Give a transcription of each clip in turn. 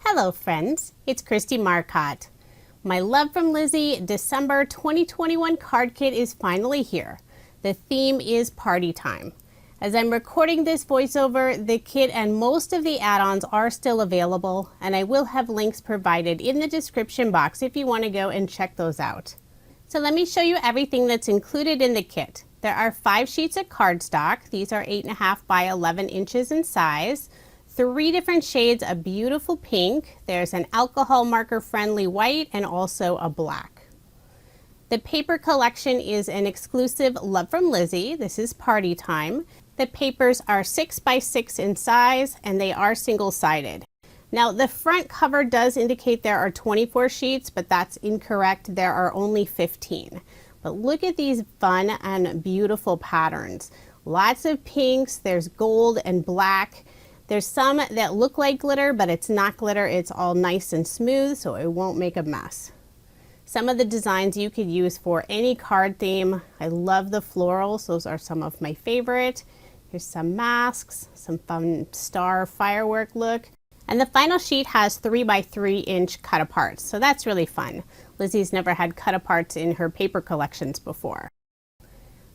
Hello friends, it's Kristie Marcotte. My Love from LIzi December 2021 card kit is finally here. The theme is party time. As I'm recording this voiceover, the kit and most of the add-ons are still available, and I will have links provided in the description box if you want to go and check those out. So let me show you everything that's included in the kit. There are 5 sheets of cardstock. These are 8.5 by 11 inches in size. 3 different shades of beautiful pink. There's an alcohol marker friendly white and also a black. The paper collection is an exclusive Love from LIzi. This is party time. The papers are 6 by 6 in size and they are single-sided. Now the front cover does indicate there are 24 sheets, but that's incorrect. There are only 15. But look at these fun and beautiful patterns. Lots of pinks, there's gold and black. There's some that look like glitter, but it's not glitter. It's all nice and smooth, so it won't make a mess. Some of the designs you could use for any card theme. I love the florals. Those are some of my favorite. Here's some masks, some fun star firework look. And the final sheet has 3 by 3 inch cut aparts, so that's really fun. LIzi's never had cut aparts in her paper collections before.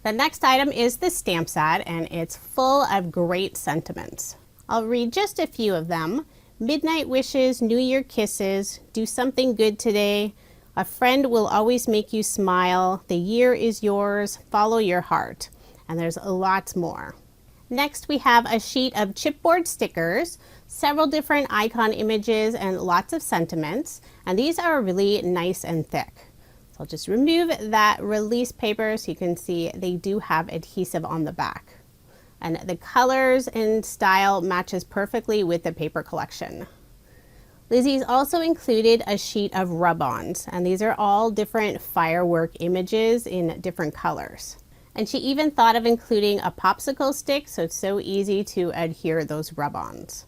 The next item is the stamp set, and it's full of great sentiments. I'll read just a few of them. Midnight wishes, New Year kisses, do something good today, a friend will always make you smile, the year is yours, follow your heart. And there's lots more. Next we have a sheet of chipboard stickers, several different icon images and lots of sentiments. And these are really nice and thick. So I'll just remove that release paper so you can see they do have adhesive on the back. And the colors and style matches perfectly with the paper collection. LIzi's also included a sheet of rub-ons, and these are all different firework images in different colors. And she even thought of including a popsicle stick, so it's so easy to adhere those rub-ons.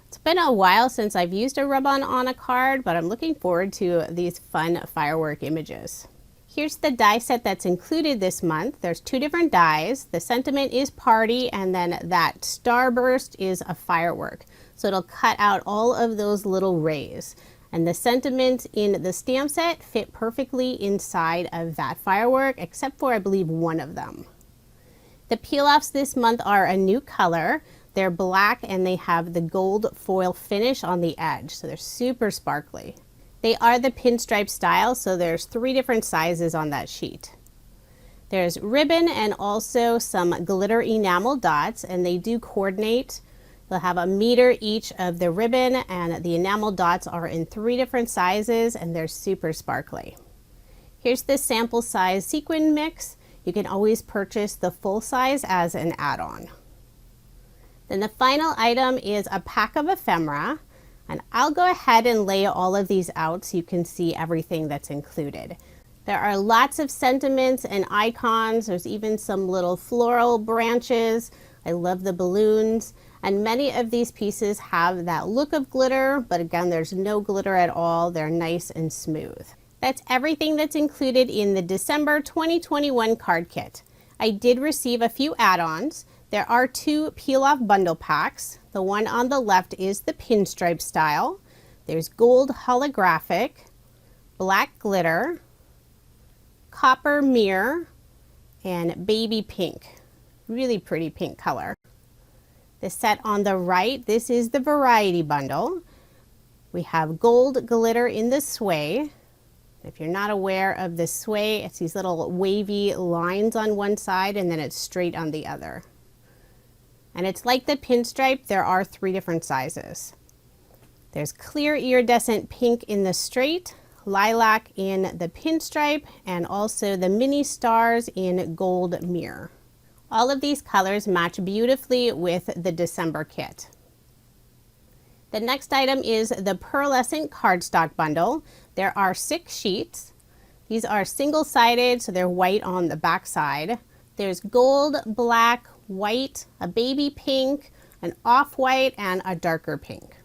It's been a while since I've used a rub-on on a card, but I'm looking forward to these fun firework images. Here's the die set that's included this month. There's 2 different dies. The sentiment is party, and then that starburst is a firework. So it'll cut out all of those little rays. And the sentiments in the stamp set fit perfectly inside of that firework, except for I believe one of them. The peel-offs this month are a new color. They're black and they have the gold foil finish on the edge, so they're super sparkly. They are the pinstripe style, so there's 3 different sizes on that sheet. There's ribbon and also some glitter enamel dots, and they do coordinate. They'll have a meter each of the ribbon, and the enamel dots are in 3 different sizes, and they're super sparkly. Here's the sample size sequin mix. You can always purchase the full size as an add-on. Then the final item is a pack of ephemera. And I'll go ahead and lay all of these out so you can see everything that's included. There are lots of sentiments and icons. There's even some little floral branches. I love the balloons. And many of these pieces have that look of glitter, but again, there's no glitter at all. They're nice and smooth. That's everything that's included in the December 2021 card kit. I did receive a few add-ons. There are 2 peel-off bundle packs. The one on the left is the pinstripe style. There's gold holographic, black glitter, copper mirror, and baby pink. Really pretty pink color. The set on the right, this is the variety bundle. We have gold glitter in the sway. If you're not aware of the sway, it's these little wavy lines on one side and then it's straight on the other. And it's like the pinstripe, there are 3 different sizes. There's clear iridescent pink in the straight, lilac in the pinstripe, and also the mini stars in gold mirror. All of these colors match beautifully with the December kit. The next item is the pearlescent cardstock bundle. There are 6 sheets. These are single-sided, so they're white on the back side. There's gold, black, white, a baby pink, an off-white, and a darker pink.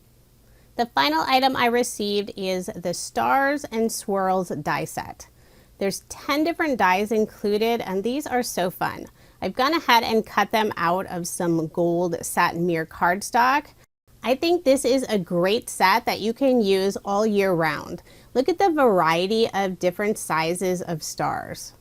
The final item I received is the Stars and Swirls die set. There's 10 different dies included, and these are so fun. I've gone ahead and cut them out of some gold satin mirror cardstock. I think this is a great set that you can use all year round. Look at the variety of different sizes of stars.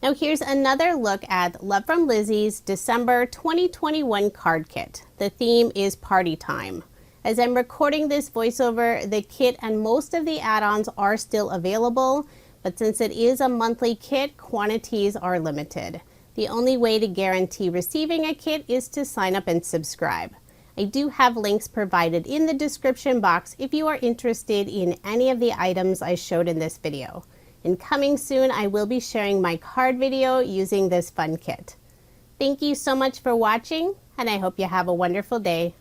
Now here's another look at Love From LIzi's December 2021 card kit. The theme is party time. As I'm recording this voiceover, the kit and most of the add-ons are still available, but since it is a monthly kit, quantities are limited. The only way to guarantee receiving a kit is to sign up and subscribe. I do have links provided in the description box if you are interested in any of the items I showed in this video. And coming soon, I will be sharing my card video using this fun kit. Thank you so much for watching, and I hope you have a wonderful day.